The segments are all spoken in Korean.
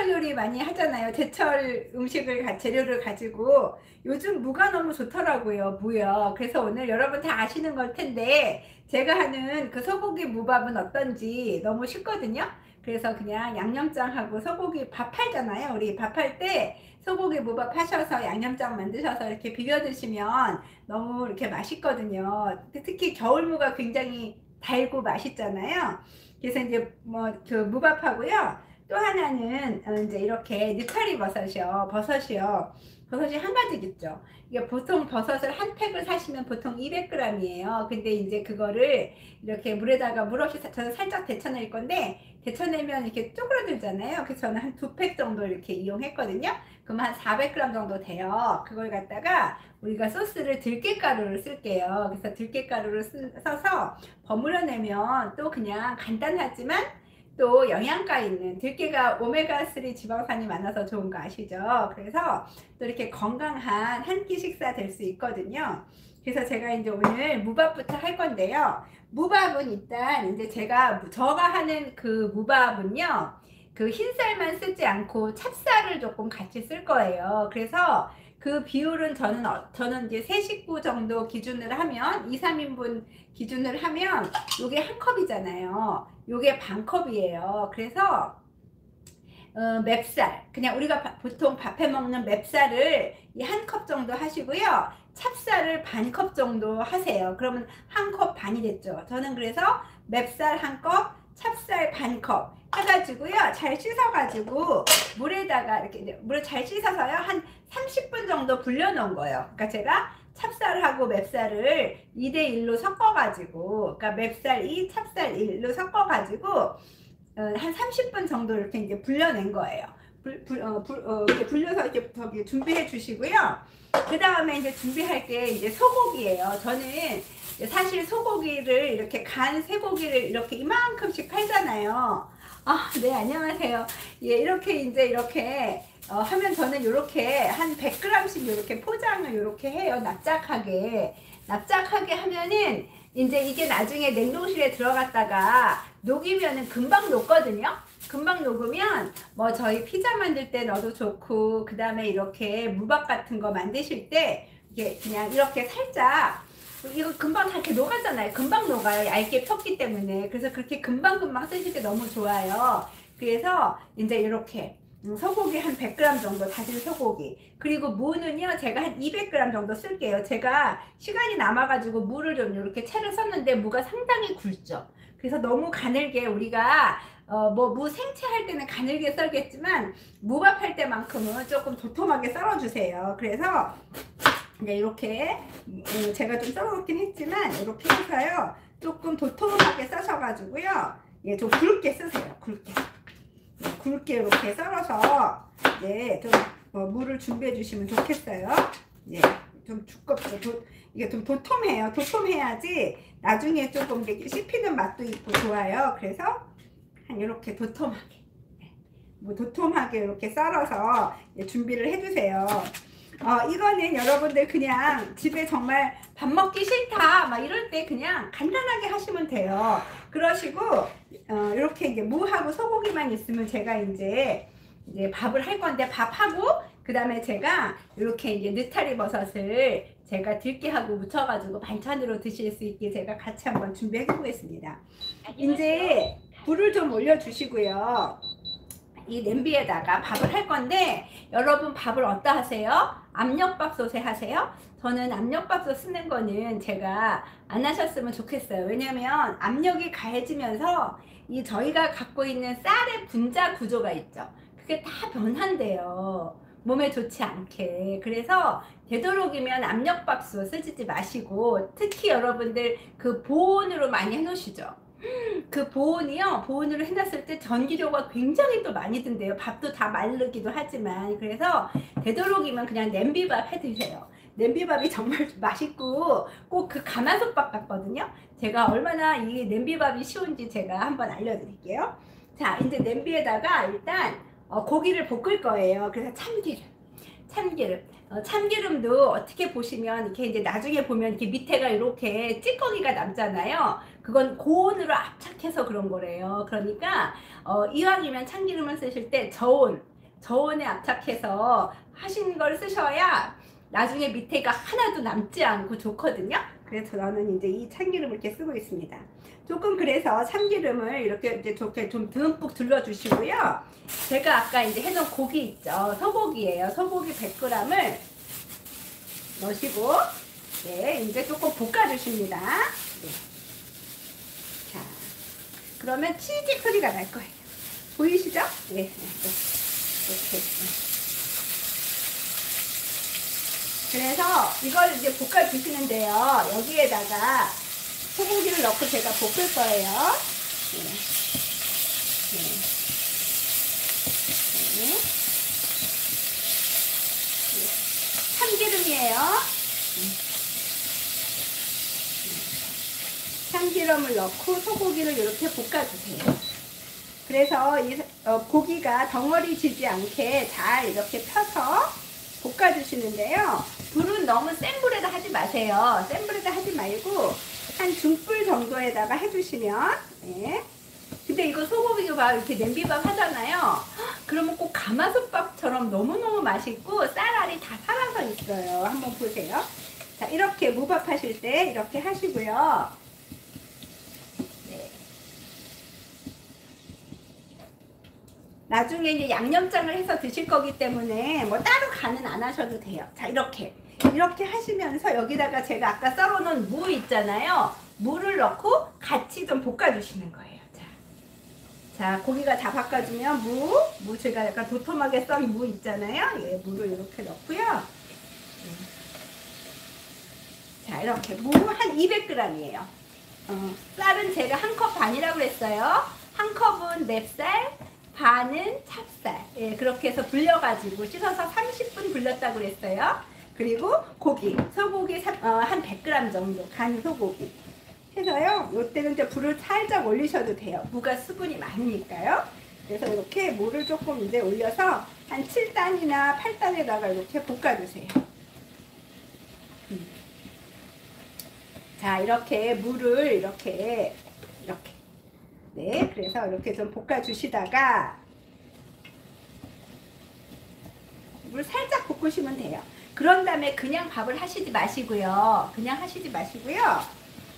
제철 요리 많이 하잖아요. 제철 음식을 재료를 가지고 요즘 무가 너무 좋더라고요. 무요. 그래서 오늘 여러분 다 아시는 걸 텐데 제가 하는 그 소고기 무밥은 어떤지 너무 쉽거든요. 그래서 그냥 양념장하고 소고기 밥 팔잖아요. 우리 밥할 때 소고기 무밥 하셔서 양념장 만드셔서 이렇게 비벼 드시면 너무 이렇게 맛있거든요. 특히 겨울무가 굉장히 달고 맛있잖아요. 그래서 이제 뭐 그 무밥하고요. 또 하나는 이제 이렇게 느타리 버섯이요. 버섯이 한 가지겠죠. 이게 보통 버섯을 한 팩을 사시면 보통 200g이에요. 근데 이제 그거를 이렇게 물에다가 물 없이 저는 살짝 데쳐낼 건데 데쳐내면 이렇게 쪼그라들잖아요. 그래서 저는 한 2팩 정도 이렇게 이용했거든요. 그럼 한 400g 정도 돼요. 그걸 갖다가 우리가 소스를 들깨가루를 쓸게요. 그래서 들깨가루를 써서 버무려내면 또 그냥 간단하지만 또 영양가 있는, 들깨가 오메가3 지방산이 많아서 좋은 거 아시죠? 그래서 또 이렇게 건강한 한 끼 식사 될 수 있거든요. 그래서 제가 이제 오늘 무밥부터 할 건데요. 무밥은 일단 이제 저가 하는 그 무밥은요, 그 흰쌀만 쓰지 않고 찹쌀을 조금 같이 쓸 거예요. 그래서 그 비율은 저는 이제 3식구 정도 기준으로 하면 2, 3인분 기준을 하면 요게 한 컵이잖아요. 요게 반 컵이에요. 그래서 맵쌀, 그냥 우리가 보통 밥해 먹는 맵쌀을 이 한 컵 정도 하시고요. 찹쌀을 반 컵 정도 하세요. 그러면 한 컵 반이 됐죠. 저는 그래서 맵쌀 한 컵, 찹쌀 반 컵 해가지고요. 잘 씻어가지고 물에다가 이렇게 물을 잘 씻어서요. 한 30분 정도 불려 놓은 거예요. 그러니까 제가 찹쌀하고 맵쌀을 2대1로 섞어가지고, 그러니까 맵쌀 2, 찹쌀 1로 섞어가지고 한 30분 정도 이렇게 이제 불려낸 거예요. 이렇게 불려서 이렇게 저기 준비해 주시고요. 그 다음에 이제 준비할 게 이제 소고기예요. 저는 사실 소고기를 이렇게 간 쇠고기를 이렇게 이만큼씩 팔잖아요. 아, 네, 안녕하세요. 예, 이렇게 하면 저는 이렇게 한 100g씩 이렇게 포장을 이렇게 해요. 납작하게 하면은 이제 이게 나중에 냉동실에 들어갔다가 녹이면은 금방 녹거든요. 금방 녹으면 뭐 저희 피자 만들 때 넣어도 좋고, 그 다음에 이렇게 무밥 같은 거 만드실 때 이게 그냥 이렇게 살짝, 이거 금방 다 이렇게 녹았잖아요. 금방 녹아요. 얇게 폈기 때문에. 그래서 그렇게 금방금방 쓰실 때 너무 좋아요. 그래서 이제 이렇게 소고기 한 100g 정도, 다진 소고기. 그리고 무는요, 제가 한 200g 정도 쓸게요. 제가 시간이 남아가지고 무를 좀 이렇게 채를 썼는데 무가 상당히 굵죠. 그래서 너무 가늘게 우리가 뭐 무 생채 할 때는 가늘게 썰겠지만 무밥 할 때만큼은 조금 도톰하게 썰어주세요. 그래서 이제 이렇게 제가 좀 썰어놓긴 했지만 이렇게 해서요, 조금 도톰하게 써셔가지고요, 예, 좀 굵게 쓰세요. 굵게 이렇게 썰어서 좀 물을 준비해 주시면 좋겠어요. 예, 좀 두껍고 이게 좀 도톰해요. 도톰해야지 나중에 조금 이렇게 씹히는 맛도 있고 좋아요. 그래서 한 이렇게 도톰하게 이렇게 썰어서 준비를 해주세요. 이거는 여러분들 그냥 집에 정말 밥 먹기 싫다 막 이럴 때 그냥 간단하게 하시면 돼요. 그러시고 이렇게 이제 무하고 소고기만 있으면 제가 이제 밥을 할 건데, 밥하고 그 다음에 제가 이렇게 이제 느타리 버섯을 제가 들깨하고 묻혀가지고 반찬으로 드실 수 있게 제가 같이 한번 준비해 보겠습니다. 이제 불을 좀 올려 주시고요. 이 냄비에다가 밥을 할 건데, 여러분 밥을 어디다 하세요? 압력밥솥에 하세요? 저는 압력밥솥 쓰는 거는 제가 안 하셨으면 좋겠어요. 왜냐면 압력이 가해지면서 이 저희가 갖고 있는 쌀의 분자 구조가 있죠. 그게 다 변한대요. 몸에 좋지 않게. 그래서 되도록이면 압력밥솥 쓰지 마시고, 특히 여러분들 그 보온으로 많이 해 놓으시죠. 그 보온으로 해놨을 때 전기료가 굉장히 또 많이 든대요. 밥도 다 마르기도 하지만. 그래서 되도록이면 그냥 냄비밥 해드세요. 냄비밥이 정말 맛있고 꼭 그 가마솥밥 같거든요. 제가 얼마나 이 냄비밥이 쉬운지 제가 한번 알려드릴게요. 자, 이제 냄비에다가 일단 고기를 볶을 거예요. 그래서 참기름도 어떻게 보시면 이렇게 이제 나중에 보면 이렇게 밑에가 이렇게 찌꺼기가 남잖아요. 그건 고온으로 압착해서 그런 거래요. 그러니까 이왕이면 참기름을 쓰실 때 저온, 저온에 압착해서 하신 걸 쓰셔야 나중에 밑에가 하나도 남지 않고 좋거든요. 그래서 저는 이제 이 참기름을 이렇게 쓰고 있습니다. 조금 그래서 참기름을 이렇게 이제 좋게 좀 듬뿍 둘러주시고요. 제가 아까 이제 해놓은 고기 있죠. 소고기예요. 소고기 100g을 넣으시고, 네, 이제 조금 볶아주십니다. 네. 자, 그러면 치즈 소리가 날 거예요. 보이시죠? 네, 네, 네. 이렇게. 그래서 이걸 이제 볶아주시는데요. 여기에다가 소고기를 넣고 제가 볶을 거예요. 네. 네. 네. 참기름이에요. 참기름을 넣고 소고기를 이렇게 볶아주세요. 그래서 이 고기가 덩어리 지지 않게 잘 이렇게 펴서 볶아주시는데요. 불은 너무 센 불에다 하지 마세요. 센 불에다 하지 말고 한 중불 정도에다가 해주시면. 네. 근데 이거 소고기밥 이렇게 냄비밥 하잖아요. 그러면 꼭 가마솥밥처럼 너무너무 맛있고 쌀알이 다 살아서 있어요. 한번 보세요. 자, 이렇게 무밥 하실 때 이렇게 하시고요. 네. 나중에 이제 양념장을 해서 드실 거기 때문에 뭐 따로 간은 안 하셔도 돼요. 자, 이렇게 하시면서 여기다가 제가 아까 썰어놓은 무 있잖아요. 무를 넣고 같이 좀 볶아주시는 거예요. 자, 고기가 다 바꿔주면 무 제가 약간 도톰하게 썬 무 있잖아요. 예, 무를 이렇게 넣고요. 자, 이렇게 무 한 200g이에요. 쌀은 제가 1컵 반이라고 했어요. 1컵은 맵쌀, 반은 찹쌀. 예, 그렇게 해서 불려가지고 씻어서 30분 불렸다고 그랬어요. 그리고 고기, 소고기 한 100g 정도, 간 소고기. 해서요, 이때는 이제 불을 살짝 올리셔도 돼요. 무가 수분이 많으니까요. 그래서 이렇게 무를 조금 이제 올려서 한 7단이나 8단에다가 이렇게 볶아주세요. 자, 이렇게 무를 이렇게. 네, 그래서 이렇게 좀 볶아주시다가 물 살짝 볶으시면 돼요. 그런 다음에 그냥 밥을 하시지 마시고요.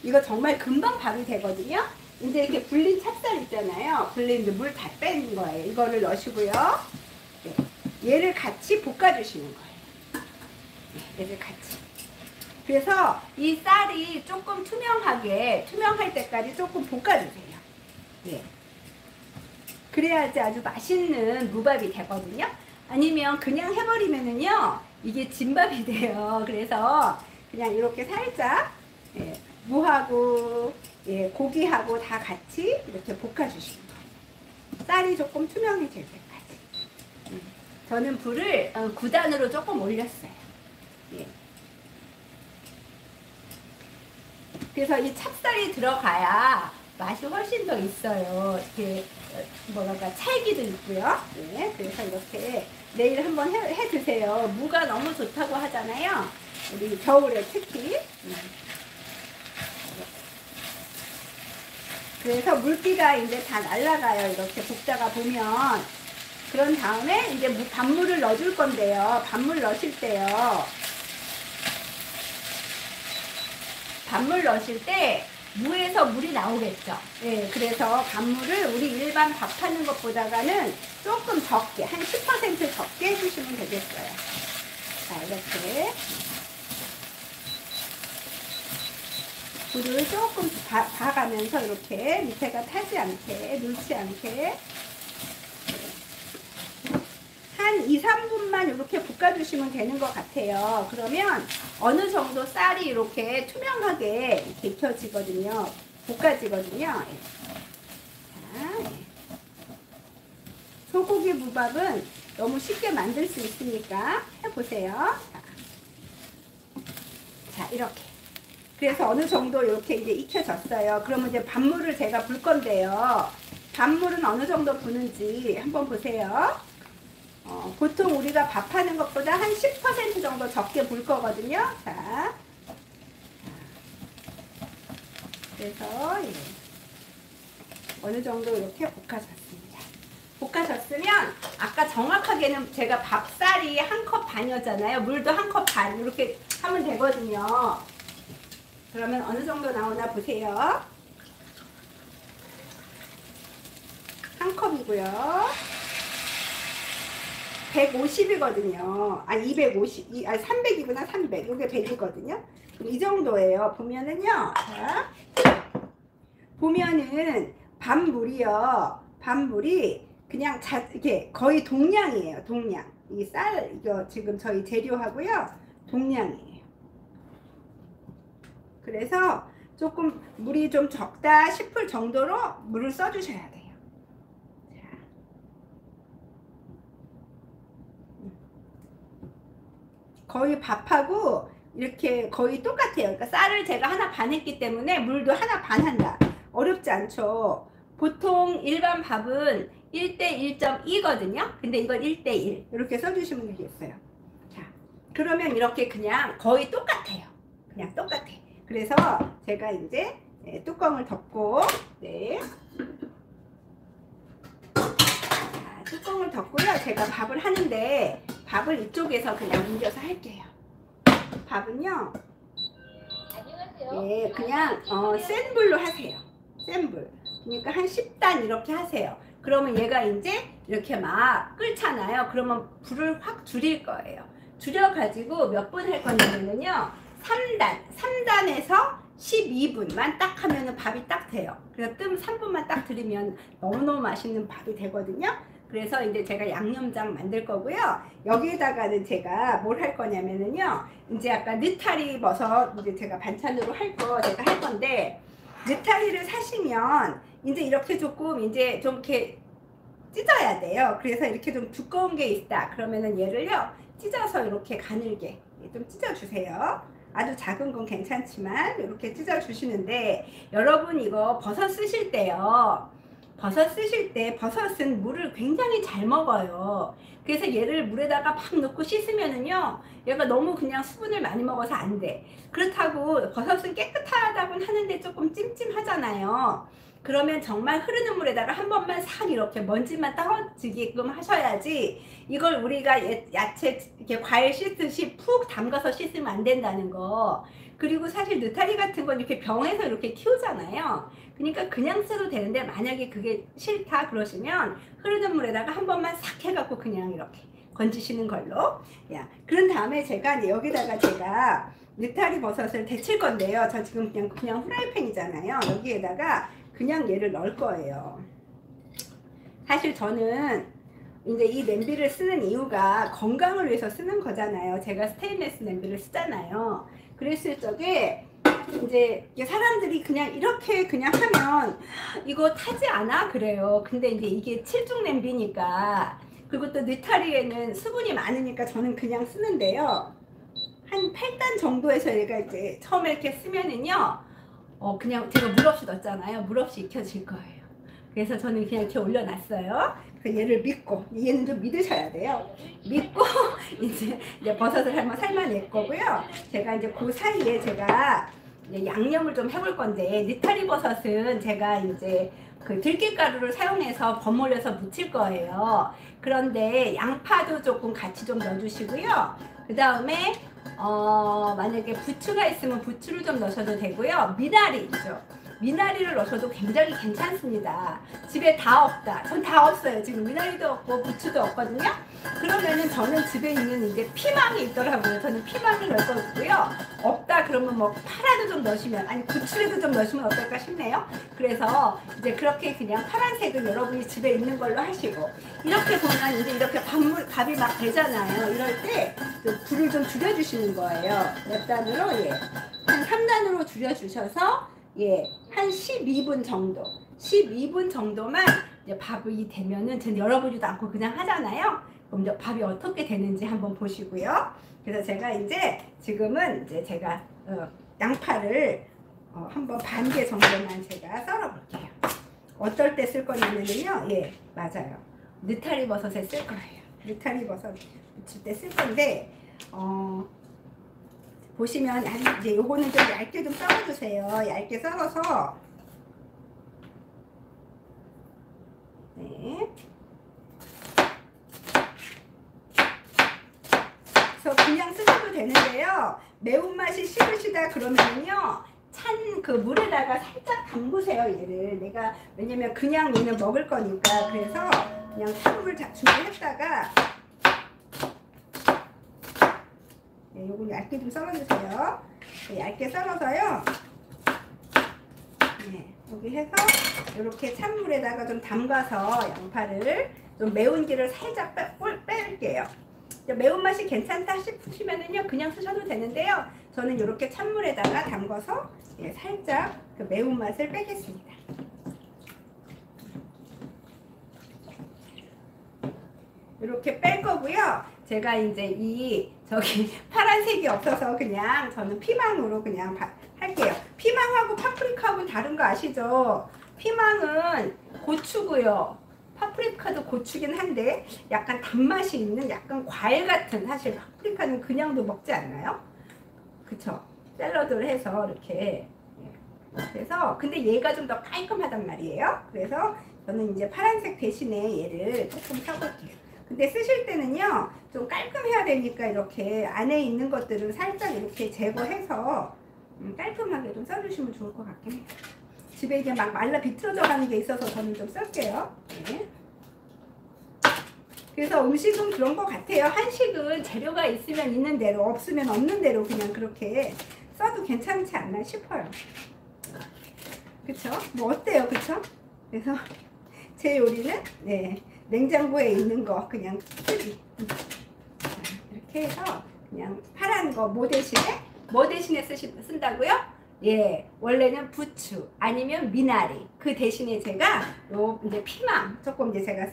이거 정말 금방 밥이 되거든요. 이제 이렇게 불린 찹쌀 있잖아요. 불린 물 다 빼는 거예요. 이거를 넣으시고요. 네. 얘를 같이 볶아주시는 거예요. 네, 얘를 같이. 그래서 이 쌀이 조금 투명할 때까지 조금 볶아주세요. 네. 그래야지 아주 맛있는 무밥이 되거든요. 아니면 그냥 해버리면은요, 이게 진밥이 돼요. 그래서 그냥 이렇게 살짝, 예, 무하고, 예, 고기하고 다 같이 이렇게 볶아주시는 거예요. 쌀이 조금 투명해질 때까지. 저는 불을 9단으로 조금 올렸어요. 예. 그래서 이 찹쌀이 들어가야 맛이 훨씬 더 있어요. 이렇게 뭐랄까 찰기도 있고요. 네, 그래서 이렇게 내일 한번 해 드세요. 무가 너무 좋다고 하잖아요. 우리 겨울에 특히. 그래서 물기가 이제 다 날아가요. 이렇게 볶다가 보면. 그런 다음에 이제 밥물을 넣어줄 건데요. 밥물 넣으실 때요. 밥물 넣으실 때 무에서 물이 나오겠죠. 예, 그래서 밥물을 우리 일반 밥하는 것보다는 조금 적게, 한 10% 적게 해주시면 되겠어요. 자, 이렇게. 불을 조금 봐가면서 이렇게 밑에가 타지 않게, 눌지 않게. 한 2, 3분만 이렇게 볶아주시면 되는 것 같아요. 그러면 어느 정도 쌀이 이렇게 투명하게 이렇게 익혀지거든요. 볶아지거든요. 자, 소고기 무밥은 너무 쉽게 만들 수 있으니까 해보세요. 자, 이렇게. 그래서 어느 정도 이렇게 이제 익혀졌어요. 그러면 이제 밥물을 제가 불 건데요. 밥물은 어느 정도 부는지 한번 보세요. 보통 우리가 밥하는 것보다 한 10% 정도 적게 불 거거든요. 자, 그래서 예. 어느 정도 이렇게 볶아졌습니다. 볶아졌으면 아까 정확하게는 제가 밥쌀이 1컵 반이었잖아요. 물도 1컵 반 이렇게 하면 되거든요. 그러면 어느 정도 나오나 보세요. 1컵이고요. 150이거든요. 아 250, 300이구나 300. 이게 100이거든요. 이 정도예요. 보면은요. 자, 보면은 밥물이 그냥 이렇게 거의 동량이에요. 동량. 이 쌀 이거 지금 저희 재료하고요. 동량이에요. 그래서 조금 물이 좀 적다 싶을 정도로 물을 써주셔야 돼요. 자. 거의 밥하고 이렇게 거의 똑같아요. 그러니까 쌀을 제가 하나 반 했기 때문에 물도 하나 반 한다. 어렵지 않죠. 보통 일반 밥은 1대 1.2거든요. 근데 이건 1대 1 이렇게 써주시면 되겠어요. 자, 그러면 이렇게 그냥 거의 똑같아요. 그냥 똑같아. 그래서 제가 이제 뚜껑을 덮고 네. 자, 뚜껑을 덮고요. 제가 밥을 하는데 밥을 이쪽에서 그냥 옮겨서 할게요. 밥은요. 네, 그냥 센 불로 하세요. 센 불. 그러니까 한 10단 이렇게 하세요. 그러면 얘가 이제 이렇게 막 끓잖아요. 그러면 불을 확 줄일 거예요. 줄여가지고 몇 분 할 거냐면요. 3단에서 12분만 딱 하면은 밥이 딱 돼요. 그래서 뜸 3분만 딱 들이면 너무너무 맛있는 밥이 되거든요. 그래서 이제 제가 양념장 만들 거고요. 여기에다가는 제가 뭘 할 거냐면은요. 이제 아까 느타리 버섯 이제 제가 반찬으로 제가 할 건데, 느타리를 사시면 이제 이렇게 조금 이제 좀 이렇게 찢어야 돼요. 그래서 이렇게 좀 두꺼운 게 있다. 그러면은 얘를요. 찢어서 이렇게 가늘게 좀 찢어 주세요. 아주 작은 건 괜찮지만 이렇게 찢어 주시는데, 여러분 이거 버섯 쓰실 때요. 버섯 쓰실 때 버섯은 물을 굉장히 잘 먹어요. 그래서 얘를 물에다가 막 넣고 씻으면은요, 얘가 너무 그냥 수분을 많이 먹어서 안 돼. 그렇다고 버섯은 깨끗하다고는 하는데 조금 찜찜하잖아요. 그러면 정말 흐르는 물에다가 한 번만 싹 이렇게 먼지만 떨어지게끔 하셔야지, 이걸 우리가 야채 이렇게 과일 씻듯이 푹 담가서 씻으면 안 된다는 거. 그리고 사실 느타리 같은 건 이렇게 병에서 이렇게 키우잖아요. 그러니까 그냥 써도 되는데, 만약에 그게 싫다 그러시면 흐르는 물에다가 한 번만 싹 해갖고 그냥 이렇게 건지시는 걸로. 야, 그런 다음에 제가 여기다가 제가 느타리 버섯을 데칠 건데요. 저 지금 그냥 후라이팬이잖아요. 여기에다가 그냥 얘를 넣을 거예요. 사실 저는 이제 이 냄비를 쓰는 이유가 건강을 위해서 쓰는 거잖아요. 제가 스테인리스 냄비를 쓰잖아요. 그랬을 적에 이제 사람들이 그냥 이렇게 그냥 하면 이거 타지 않아? 그래요. 근데 이제 이게 7중 냄비니까, 그리고 또 느타리에는 수분이 많으니까 저는 그냥 쓰는데요. 한 8단 정도에서 얘가 이제 처음에 이렇게 쓰면은요, 그냥 제가 물 없이 넣었잖아요. 물 없이 익혀질 거예요. 그래서 저는 그냥 이렇게 올려놨어요. 그래서 얘를 믿고, 얘는 좀 믿으셔야 돼요. 믿고 이제 버섯을 한번 삶아낼 거고요. 제가 이제 그 사이에 제가 이제 양념을 좀 해볼 건데, 느타리 버섯은 제가 이제 그 들깨가루를 사용해서 버무려서 무칠 거예요. 그런데 양파도 조금 같이 좀 넣어주시고요. 그 다음에 만약에 부추가 있으면 부추를 좀 넣으셔도 되고요. 미나리 있죠. 미나리를 넣으셔도 굉장히 괜찮습니다. 집에 다 없다. 전 다 없어요. 지금 미나리도 없고 부추도 없거든요. 그러면은 저는 집에 있는 이제 피망이 있더라고요. 저는 피망을 넣을 거고요. 없다 그러면 뭐 파라도 좀 넣으시면, 아니 부추라도 좀 넣으시면 어떨까 싶네요. 그래서 이제 그렇게 그냥 파란색을 여러분이 집에 있는 걸로 하시고, 이렇게 보면 이제 이렇게 밥이 막 되잖아요. 이럴 때 불을 좀 줄여주시는 거예요. 몇 단으로? 예. 한 3단으로 줄여주셔서 한 12분 정도, 12분 정도만 이제 밥이 되면은, 전 열어보지도 않고 그냥 하잖아요. 그럼 이제 밥이 어떻게 되는지 한번 보시고요. 그래서 제가 이제 지금은 이제 제가 양파를 한번 반 개 정도만 제가 썰어 볼게요. 어떨 때 쓸 거냐면요, 맞아요. 느타리 버섯에 쓸 거예요. 느타리 버섯 무칠 때 쓸 건데, 보시면 이제 요거는 좀 얇게 좀 썰어주세요. 얇게 썰어서, 네, 되는데요. 매운맛이 싫으시다 그러면요, 찬 그 물에다가 살짝 담그세요, 얘를. 내가 왜냐면 그냥 얘는 먹을 거니까. 그래서 그냥 찬물 준비했다가, 네, 요거 얇게 좀 썰어주세요. 네, 얇게 썰어서요. 네, 여기 해서 이렇게 찬물에다가 좀 담가서 양파를 좀 매운기를 살짝 뺄게요. 매운맛이 괜찮다 싶으시면은요, 그냥 쓰셔도 되는데요. 저는 이렇게 찬물에다가 담가서 예, 살짝 그 매운맛을 빼겠습니다. 이렇게 뺄 거고요. 제가 이제 저기 파란색이 없어서 그냥 저는 피망으로 그냥 할게요. 피망하고 파프리카하고는 다른 거 아시죠? 피망은 고추고요. 파프리카도 고추긴 한데 약간 단맛이 있는 약간 과일 같은, 사실 파프리카는 그냥도 먹지 않나요? 그쵸? 샐러드를 해서 이렇게. 그래서 근데 얘가 좀 더 깔끔하단 말이에요. 그래서 저는 이제 파란색 대신에 얘를 조금 써볼게요. 근데 쓰실 때는요, 좀 깔끔해야 되니까 이렇게 안에 있는 것들을 살짝 이렇게 제거해서 깔끔하게 좀 써주시면 좋을 것 같긴 해요. 집에 이제 막 말라 비틀어져 가는 게 있어서 저는 좀 쓸게요. 네. 그래서 음식은 그런 것 같아요. 한식은 재료가 있으면 있는 대로, 없으면 없는 대로 그냥 그렇게 써도 괜찮지 않나 싶어요. 그쵸? 뭐 어때요? 그쵸? 그래서 제 요리는 네, 냉장고에 있는 거 그냥 쓰기. 이렇게 해서 그냥 파란 거 뭐 대신에 쓴다고요? 예, 원래는 부추 아니면 미나리, 그 대신에 제가 요 이제 피망 조금 이제 제가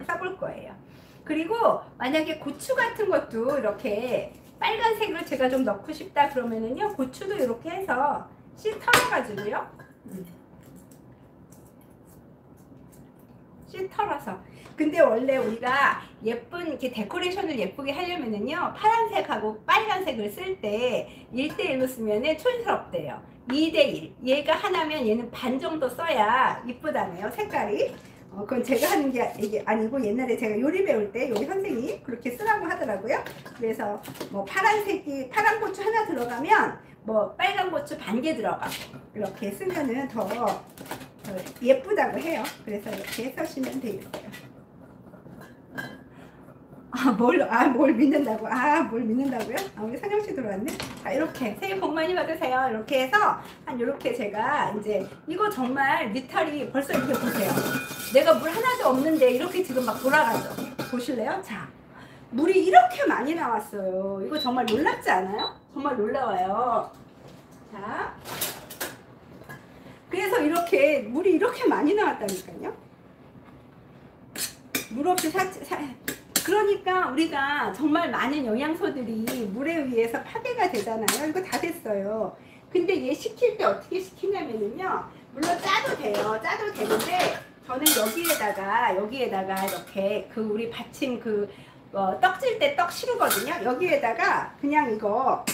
써볼 거예요. 그리고 만약에 고추 같은 것도 이렇게 빨간색으로 제가 좀 넣고 싶다 그러면은요, 고추도 이렇게 해서 씨 털어가지고요, 씨 털어서. 근데 원래 우리가 예쁜 이렇게 데코레이션을 예쁘게 하려면은요, 파란색하고 빨간색을 쓸 때 1대1로 쓰면은 촌스럽대요. 2대1. 얘가 하나면 얘는 반 정도 써야 이쁘다네요, 색깔이. 그건 제가 하는 게 이게 아니고 옛날에 제가 요리 배울 때 요리 선생님이 그렇게 쓰라고 하더라고요. 그래서 뭐 파란 고추 하나 들어가면 뭐 빨간 고추 반 개 들어가고 이렇게 쓰면은 더 예쁘다고 해요. 그래서 이렇게 써시면 돼요. 뭘 믿는다고? 뭘 믿는다고요? 우리 선영씨 들어왔네? 자, 이렇게 새해 복 많이 받으세요. 이렇게 해서 한 요렇게 제가 이제 이거 정말 니탈이 벌써 이렇게 보세요. 내가 물 하나도 없는데 이렇게 지금 막 돌아가죠. 보실래요? 자, 물이 이렇게 많이 나왔어요. 이거 정말 놀랍지 않아요? 정말 놀라워요. 자, 그래서 이렇게 물이 이렇게 많이 나왔다니까요. 물 없이 그러니까 우리가 정말 많은 영양소들이 물에 의해서 파괴가 되잖아요. 이거 다 됐어요. 근데 얘 식힐 때 어떻게 식히냐면요, 물론 짜도 돼요. 짜도 되는데 저는 여기에다가 이렇게 그 우리 받침 떡질 때 떡 식으거든요. 여기에다가 그냥 이거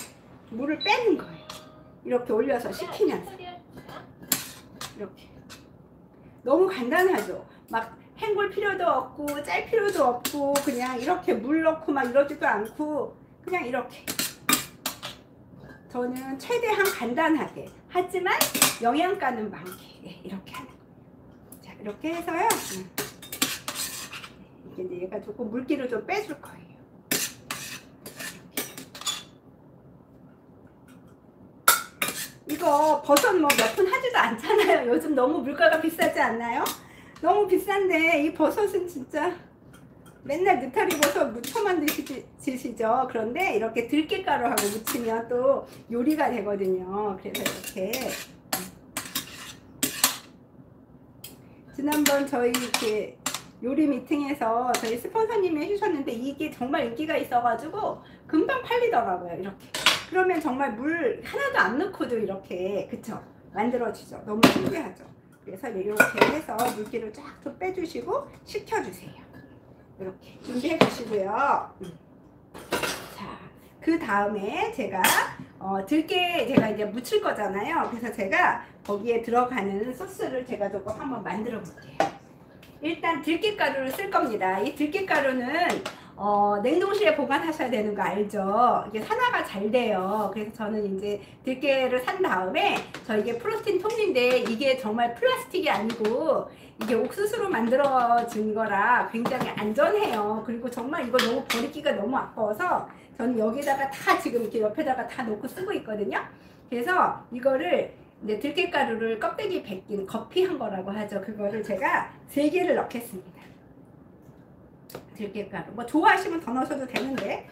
물을 빼는 거예요. 이렇게 올려서 식히면서. 이렇게. 너무 간단하죠. 막 헹굴 필요도 없고 짤 필요도 없고 그냥 이렇게 물 넣고 막 이러지도 않고 그냥 이렇게. 저는 최대한 간단하게 하지만 영양가는 많게 이렇게 하는 거예요. 자, 이렇게 해서요. 이제 얘가 조금 물기를 좀 빼줄 거예요. 이거 버섯 뭐 몇 푼 하지도 않잖아요. 요즘 너무 물가가 비싸지 않나요? 너무 비싼데 이 버섯은 진짜 맨날 느타리 버섯 무쳐만 드시죠. 그런데 이렇게 들깨가루하고 무치면 또 요리가 되거든요. 그래서 이렇게 지난번 저희 이렇게 요리 미팅에서 저희 스폰서님이 해주셨는데 이게 정말 인기가 있어가지고 금방 팔리더라고요. 이렇게 그러면 정말 물 하나도 안 넣고도 이렇게 그쵸 만들어지죠. 너무 신기하죠. 그래서 이렇게 해서 물기를 쫙 좀 빼주시고 식혀주세요. 이렇게 준비해 주시고요. 자, 그 다음에 제가 들깨 제가 이제 무칠 거잖아요. 그래서 제가 거기에 들어가는 소스를 제가 조금 한번 만들어 볼게요. 일단 들깨가루를 쓸 겁니다. 이 들깨가루는 냉동실에 보관하셔야 되는 거 알죠? 이게 산화가 잘 돼요. 그래서 저는 이제 들깨를 산 다음에 이게 프로틴 톱니인데 이게 정말 플라스틱이 아니고 이게 옥수수로 만들어진 거라 굉장히 안전해요. 그리고 정말 이거 너무 버리기가 너무 아까워서 저는 여기다가 다 지금 이렇게 옆에다가 다 놓고 쓰고 있거든요. 그래서 이거를 이제 들깨가루를 껍데기 벗긴 거피한 거라고 하죠. 그거를 제가 3개를 넣겠습니다. 들깨가루 뭐 좋아하시면 더 넣으셔도 되는데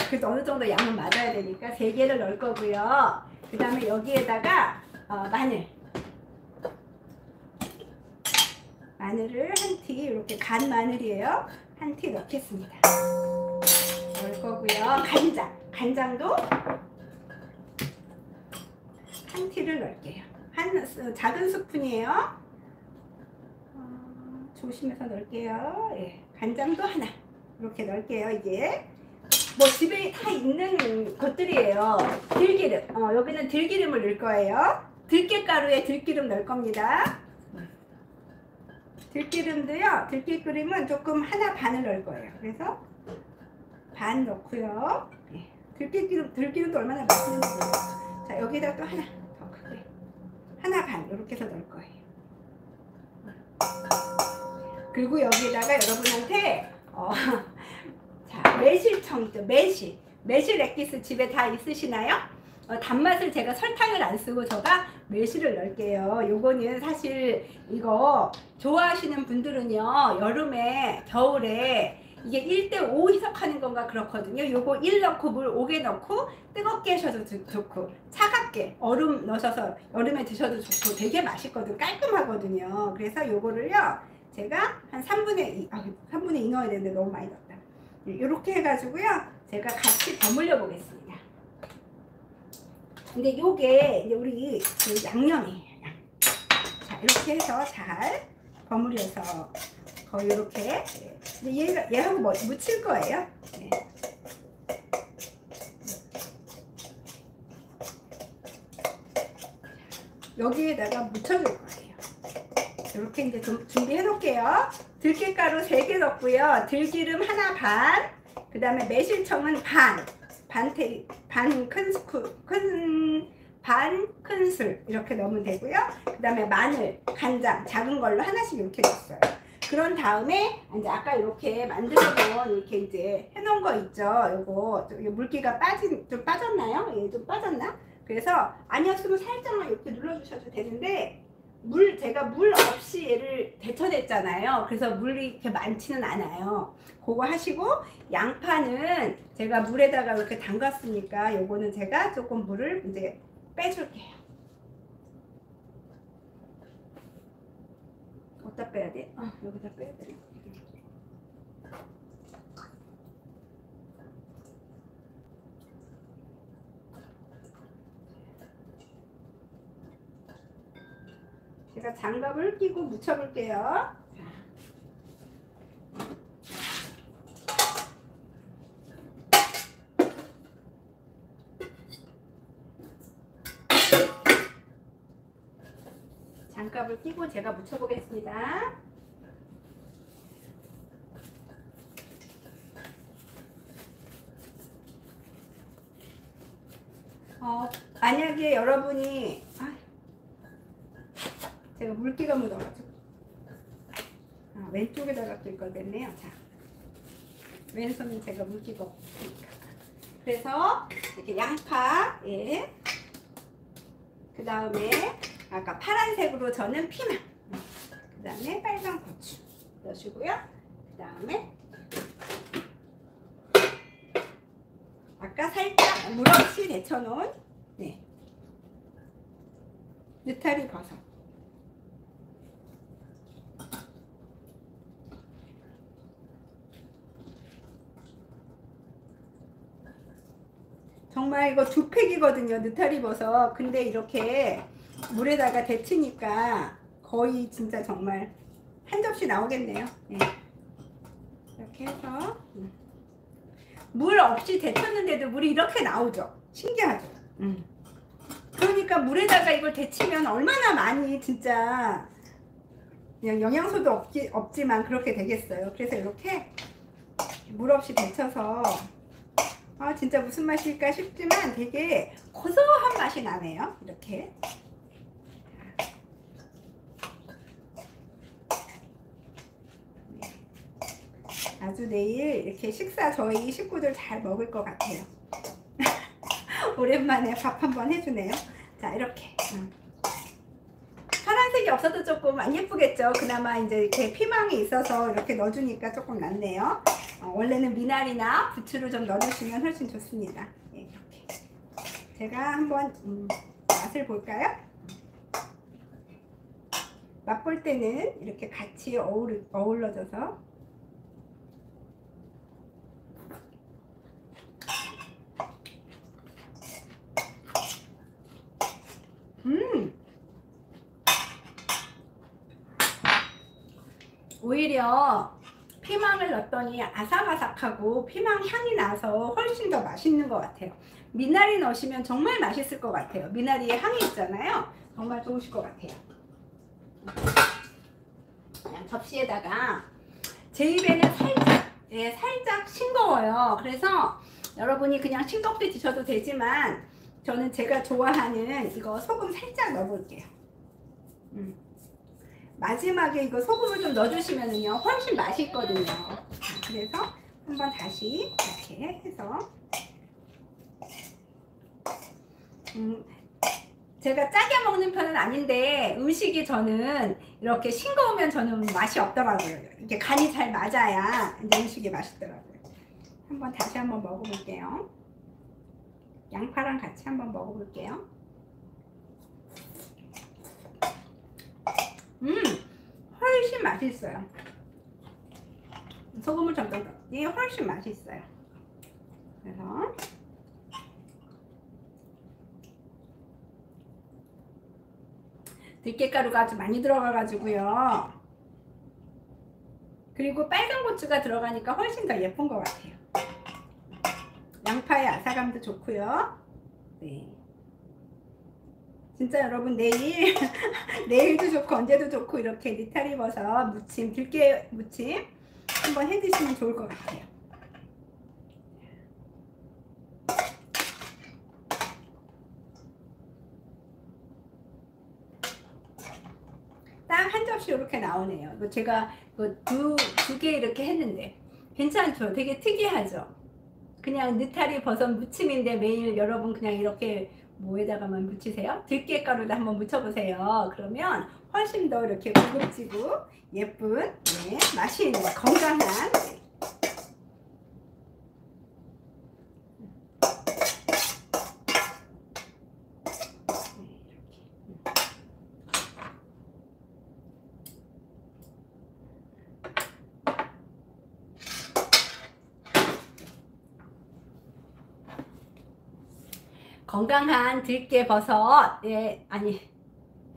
그래도 어느 정도 양은 맞아야 되니까 3개를 넣을 거고요. 그 다음에 여기에다가 마늘을 한 티, 이렇게 간 마늘이에요. 한 티 넣겠습니다. 넣을 거고요. 간장도 한 티를 넣을게요. 작은 스푼이에요. 조심해서 넣을게요. 예. 간장도 하나 이렇게 넣을게요. 이게 뭐 집에 다 있는 것들이에요. 들기름, 여기는 들기름을 넣을 거예요. 들깨가루에 들기름 넣을 겁니다. 들기름은 조금 하나 반을 넣을 거예요. 그래서 반 넣고요. 예. 들기름도 얼마나 맛있는지 몰라요. 자, 여기다 또 하나 더 크게 하나 반 이렇게 해서 넣을 거예요. 그리고 여기다가 여러분한테 자, 매실청 있죠. 매실 액기스 집에 다 있으시나요? 단맛을 제가 설탕을 안 쓰고 제가 매실을 넣을게요. 요거는 사실 이거 좋아하시는 분들은요, 여름에 겨울에 이게 1대5 희석하는 건가 그렇거든요. 요거 1 넣고 물 5개 넣고 뜨겁게 하셔도 좋고 좋게 얼음 넣으셔서 여름에 드셔도 좋고 되게 맛있거든요. 깔끔하거든요. 그래서 요거를요 제가 한 3분의 2 넣어야 되는데 너무 많이 넣었다. 이렇게 해가지고요 제가 같이 버무려 보겠습니다. 근데 요게 이제 우리 그 양념이에요. 자, 이렇게 해서 잘 버무려서 거의 이렇게. 근데 얘하고 뭐 묻힐 거예요. 네. 여기에다가 묻혀줄 거예요. 이렇게 이제 좀 준비해 놓을게요. 들깨가루 3개 넣고요. 들기름 하나 반, 그 다음에 매실청은 반 큰술 이렇게 넣으면 되고요. 그 다음에 마늘, 간장 작은 걸로 하나씩 이렇게 넣었어요. 그런 다음에 이제 아까 이렇게 만들어놓은 이렇게 이제 해놓은 거 있죠. 요거 물기가 좀 빠졌나요? 예, 좀 빠졌나? 그래서 아니었으면 살짝만 이렇게 눌러주셔도 되는데 제가 물 없이 얘를 데쳐냈잖아요. 그래서 물이 이렇게 많지는 않아요. 그거 하시고 양파는 제가 물에다가 이렇게 담갔으니까 요거는 제가 조금 물을 이제 빼줄게요. 어디다 빼야 돼? 여기다 빼야 돼. 제가 장갑을 끼고 묻혀볼게요. 장갑을 끼고 제가 묻혀보겠습니다. 만약에 여러분이 제가 물기가 묻어가지고 왼쪽에다가 낄 걸 됐네요. 자, 왼손은 제가 물기가 없으니까. 그래서 이렇게 양파, 예. 그 다음에 아까 파란색으로 저는 피망, 그 다음에 빨간 고추 넣으시고요. 그 다음에 아까 살짝 물 없이 데쳐놓은 느타리 버섯. 정말 이거 2팩이거든요. 느타리 버섯. 근데 이렇게 물에다가 데치니까 거의 진짜 정말 한 접시 나오겠네요. 네. 이렇게 해서 물 없이 데쳤는데도 물이 이렇게 나오죠. 신기하죠. 그러니까 물에다가 이걸 데치면 얼마나 많이 진짜 그냥 영양소도 없지만 그렇게 되겠어요. 그래서 이렇게 물 없이 데쳐서 진짜 무슨 맛일까 싶지만 되게 고소한 맛이 나네요. 이렇게. 아주 내일 이렇게 식사 저희 식구들 잘 먹을 것 같아요. 오랜만에 밥 한번 해주네요. 자, 이렇게. 파란색이 없어도 조금 안 예쁘겠죠. 그나마 이제 이렇게 피망이 있어서 이렇게 넣어주니까 조금 낫네요. 원래는 미나리나 부추를 좀 넣어주시면 훨씬 좋습니다. 예, 이렇게. 제가 한번 맛을 볼까요? 맛볼 때는 이렇게 같이 어울러져서 오히려 피망을 넣었더니 아삭아삭하고 피망 향이 나서 훨씬 더 맛있는 것 같아요. 미나리 넣으시면 정말 맛있을 것 같아요. 미나리의 향이 있잖아요. 정말 좋으실 것 같아요. 그냥 접시에다가 제 입에는 살짝 싱거워요. 그래서 여러분이 그냥 싱겁게 드셔도 되지만 저는 제가 좋아하는 이거 소금 살짝 넣어볼게요. 마지막에 이거 소금을 좀 넣어주시면은요 훨씬 맛있거든요. 그래서 한번 다시 이렇게 해서 제가 짜게 먹는 편은 아닌데 음식이 저는 이렇게 싱거우면 저는 맛이 없더라고요. 이렇게 간이 잘 맞아야 이제 음식이 맛있더라고요. 한번 다시 한번 먹어볼게요. 양파랑 같이 한번 먹어볼게요. 훨씬 맛있어요. 소금을 좀 넣으니 훨씬 맛있어요. 그래서 들깨가루가 아주 많이 들어가가지고요. 그리고 빨간 고추가 들어가니까 훨씬 더 예쁜 것 같아요. 양파의 아삭함도 좋고요. 네. 진짜 여러분 내일 내일도 좋고 언제도 좋고 이렇게 느타리 버섯 무침, 들깨 무침 한번 해 드시면 좋을 것 같아요. 딱 한 접시 이렇게 나오네요. 이거 제가 두 개 이렇게 했는데 괜찮죠? 되게 특이하죠? 그냥 느타리 버섯 무침인데 매일 여러분 그냥 이렇게 뭐에다가만 묻히세요? 들깨가루도 한번 묻혀보세요. 그러면 훨씬 더 이렇게 고급지고 예쁜 맛이 있는 건강한 건강한 들깨버섯,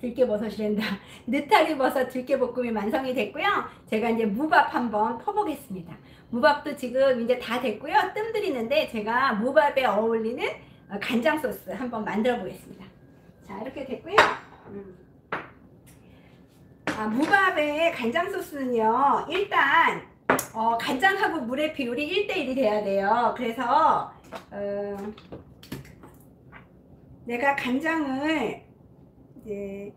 들깨버섯이란다. 느타리버섯 들깨볶음이 완성이 됐고요. 제가 이제 무밥 한번 퍼보겠습니다. 무밥도 지금 이제 다 됐고요. 뜸 들이는데 제가 무밥에 어울리는 간장 소스 한번 만들어 보겠습니다. 자, 이렇게 됐고요. 무밥의 간장 소스는요, 일단 간장하고 물의 비율이 1:1이 돼야 돼요. 그래서 내가 간장을 이제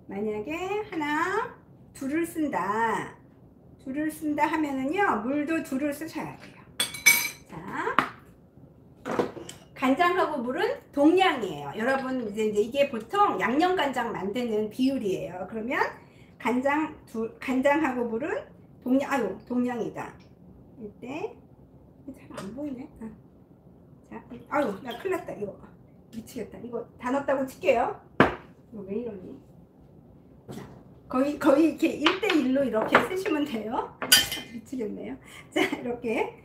만약에 둘을 쓴다 하면은요 물도 2를 쓰셔야 돼요. 자, 간장하고 물은 동량이에요. 여러분 이제 이게 보통 양념간장 만드는 비율이에요. 그러면 간장하고 물은 동량이다. 이때 잘 안 보이네. 자, 나 큰일 났다. 이거 미치겠다. 이거 다 넣었다고 칠게요. 이거 왜 이러니? 자, 거의 이렇게 1:1로 이렇게 쓰시면 돼요. 미치겠네요. 자, 이렇게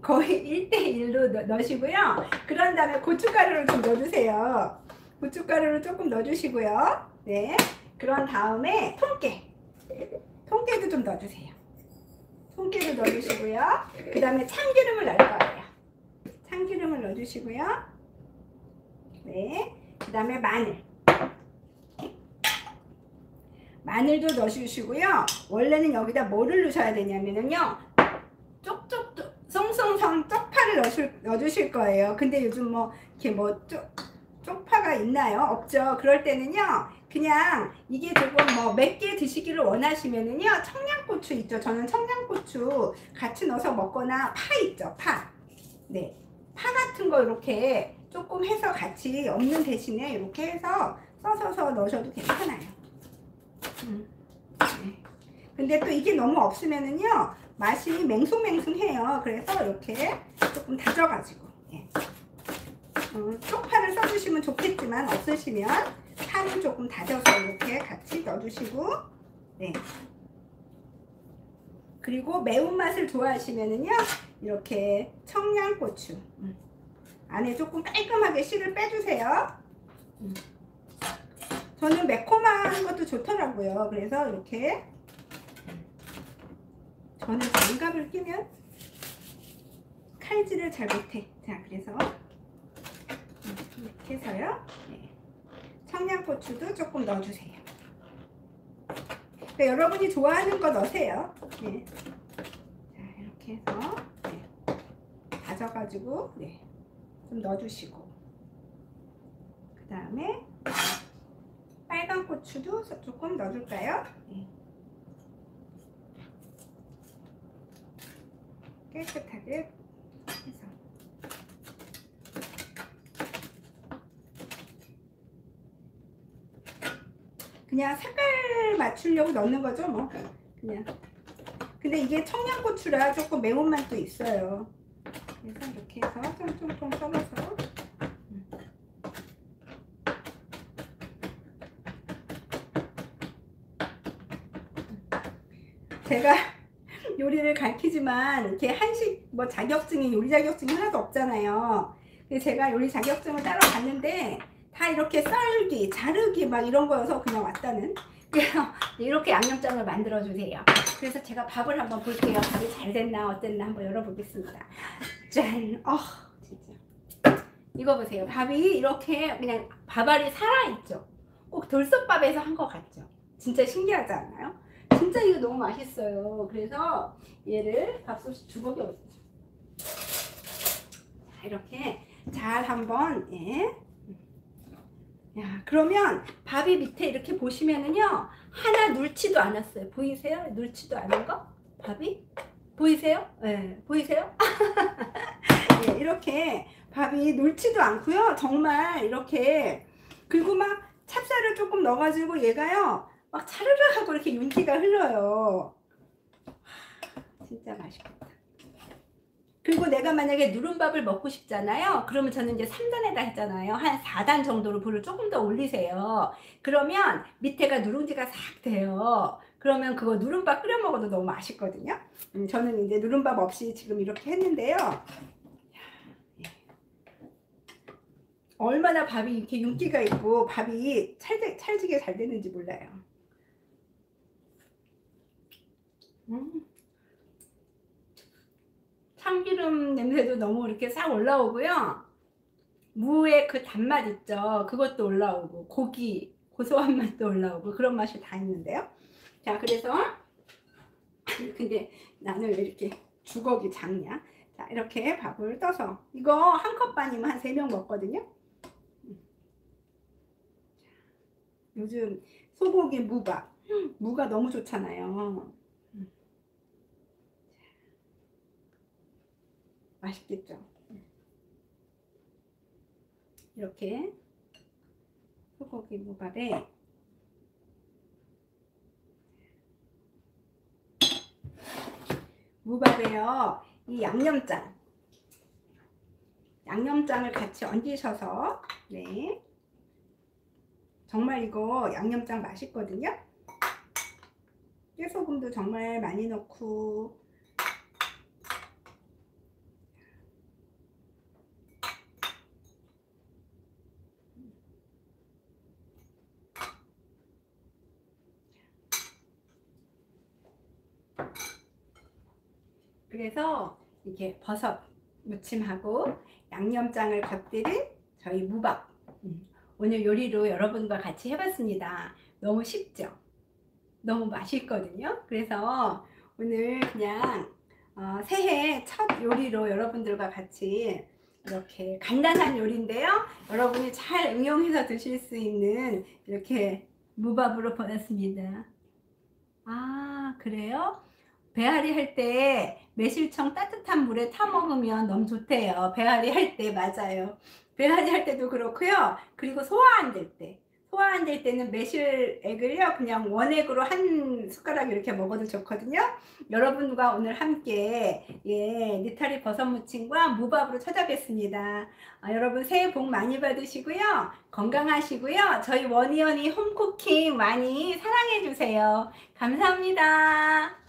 거의 1:1로 넣으시고요. 그런 다음에 고춧가루를 좀 넣어주세요. 고춧가루를 조금 넣어주시고요. 네. 그런 다음에 통깨도 좀 넣어주세요. 통깨도 넣어주시고요. 그 다음에 참기름을 넣을 거예요. 참기름을 넣어주시고요. 네. 그 다음에 마늘도 넣어주시고요. 원래는 여기다 뭐를 넣으셔야 되냐면요, 쪽쪽도 속성상 쪽파를 넣어주실 거예요. 근데 요즘 뭐 이렇게 뭐 쪽파가 있나요? 없죠. 그럴 때는요, 그냥 이게 조금 뭐 맵게 드시기를 원하시면은요, 청양고추 있죠. 저는 청양고추 같이 넣어서 먹거나 파 있죠. 파. 네. 파 같은 거 이렇게 조금 해서 같이 없는 대신에 이렇게 해서 써서 넣으셔도 괜찮아요. 네. 근데 또 이게 너무 없으면은요, 맛이 맹숭맹숭해요. 그래서 이렇게 조금 다져가지고. 예. 쪽파를 써주시면 좋겠지만 없으시면 파는 조금 다져서 이렇게 같이 넣어주시고, 네. 그리고 매운맛을 좋아하시면은요, 이렇게 청양고추 안에 조금 깔끔하게 씨를 빼주세요. 저는 매콤한 것도 좋더라고요. 그래서 이렇게, 저는 장갑을 끼면 칼질을 잘 못해. 자, 그래서 이렇게 해서요. 네. 청양고추도 조금 넣어주세요. 그러니까 여러분이 좋아하는 거 넣으세요. 네. 자, 이렇게 해서 네. 다져가지고 네. 좀 넣어주시고, 그 다음에 빨간 고추도 조금 넣어줄까요? 네. 깨끗하게 해서 그냥 색깔 맞추려고 넣는 거죠, 뭐. 그냥. 근데 이게 청양고추라 조금 매운맛도 있어요. 그래서 이렇게 해서 쫑쫑쫑 썰어서 제가 요리를 가르치지만 이렇게 한식 뭐 자격증이, 요리 자격증이 하나도 없잖아요. 제가 요리 자격증을 따러 갔는데 다 이렇게 썰기, 자르기 막 이런 거여서 그냥 왔다는. 그래서 이렇게 양념장을 만들어 주세요. 그래서 제가 밥을 한번 볼게요. 밥이 잘 됐나 어땠나 한번 열어보겠습니다. 짠! 진짜 이거 보세요. 밥이 이렇게 그냥 밥알이 살아있죠. 꼭 돌솥밥에서 한 것 같죠. 진짜 신기하지 않나요? 진짜 이거 너무 맛있어요. 그래서 얘를 밥솥 주걱이 어디죠? 이렇게 잘 한번, 예. 야, 그러면 밥이 밑에 이렇게 보시면은요, 하나 눌지도 않았어요. 보이세요? 눌지도 않은 거? 밥이? 보이세요? 네, 보이세요? 네, 이렇게 밥이 눌지도 않고요. 정말 이렇게. 그리고 막 찹쌀을 조금 넣어가지고 얘가요, 막 차르르 하고 이렇게 윤기가 흘러요. 진짜 맛있겠다. 그리고 내가 만약에 누른밥을 먹고 싶잖아요. 그러면 저는 이제 3단에다 했잖아요. 한 4단 정도로 불을 조금 더 올리세요. 그러면 밑에가 누룽지가 싹 돼요. 그러면 그거 누른밥 끓여 먹어도 너무 맛있거든요. 저는 이제 누른밥 없이 지금 이렇게 했는데요. 얼마나 밥이 이렇게 윤기가 있고 밥이 찰지게 잘 되는지 몰라요. 참기름 냄새도 너무 이렇게 싹 올라오고요. 무의 그 단맛 있죠. 그것도 올라오고, 고기 고소한 맛도 올라오고, 그런 맛이 다 있는데요. 자, 그래서 근데 나는 왜 이렇게 주걱이 작냐. 자, 이렇게 밥을 떠서, 이거 한 컵 반이면 한 3명 먹거든요. 요즘 소고기 무밥, 무가 너무 좋잖아요. 맛있겠죠. 이렇게 소고기 무밥에 무밥에요, 이 양념장을 같이 얹으셔서, 네, 정말 이거 양념장 맛있거든요. 깨소금도 정말 많이 넣고, 그래서 이렇게 버섯 무침하고 양념장을 곁들인 저희 무밥, 오늘 요리로 여러분과 같이 해봤습니다. 너무 쉽죠? 너무 맛있거든요. 그래서 오늘 그냥 새해 첫 요리로 여러분들과 같이 이렇게 간단한 요리인데요. 여러분이 잘 응용해서 드실 수 있는 이렇게 무밥으로 보냈습니다. 아, 그래요? 배앓이 할 때 매실청 따뜻한 물에 타 먹으면 너무 좋대요. 배앓이 할 때 맞아요. 배앓이 할 때도 그렇고요. 그리고 소화 안 될 때. 소화 안 될 때는 매실액을요, 그냥 원액으로 한 숟가락 이렇게 먹어도 좋거든요. 여러분과 오늘 함께 느타리 버섯 무침과 무밥으로 찾아뵙습니다. 여러분 새해 복 많이 받으시고요. 건강하시고요. 저희 원희연이 홈쿠킹 많이 사랑해 주세요. 감사합니다.